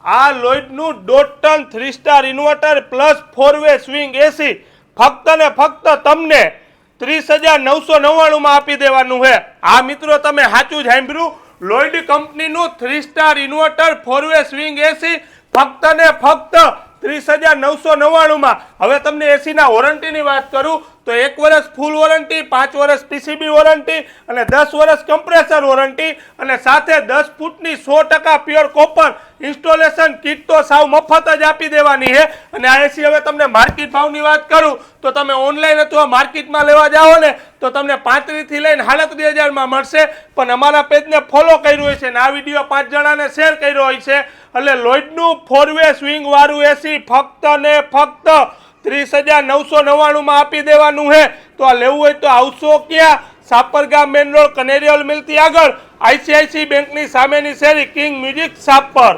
આ લોઇડનું 1.5 ton 3 star inverter plus 4-વે સ્વિંગ એસી ફક્ત ને ફક્ત તમને 30,999 માં આપી દેવાનું છે। આ મિત્રો તમે સાચું જ સાંભળ્યું, લોઇડ કંપનીનું 3 સ્ટાર ઇન્વર્ટર 4-વે સ્વિંગ એસી ફક્ત ને ફક્ત 30,999 માં। હવે તમને એસીના વોરંટીની વાત કરું તો 1 વર્ષ ફૂલ વોરંટી, 5 વર્ષ પીસીબી વોરંટી અને 10 વર્ષ કમ્પ્રેસર વોરંટી અને સાથે 10 ફૂટની 100% પ્યોર કોપર ઇન્સ્ટોલેશન કિટ તો સાવ મફત જ આપી દેવાની છે। અને આ એસી હવે તમને માર્કેટ ભાવની વાત કરું તો તમે ઓનલાઈન અથવા માર્કેટમાં લેવા જાઓ ને તો તમને 35 થી લઈને 37,000 માં મળશે, પણ અમારા પેજને ફોલો કર્યું હોય છે અને આ વિડીયો 5 જણાને શેર કર્યો હોય છે એટલે લોઇડનું 4-વે સ્વિંગ વાળું એસી ફક્ત ને ફક્ત 30,999 માં આપી દેવાનું છે। તો આ લેવું હોય તો આવશો ક્યાં? સાપરગામ મેન રોડ કનેરિયલ મિલથી આગળ ICICI બેંકની સામેની શેરી કિંગ મ્યુઝિક શોપ પર।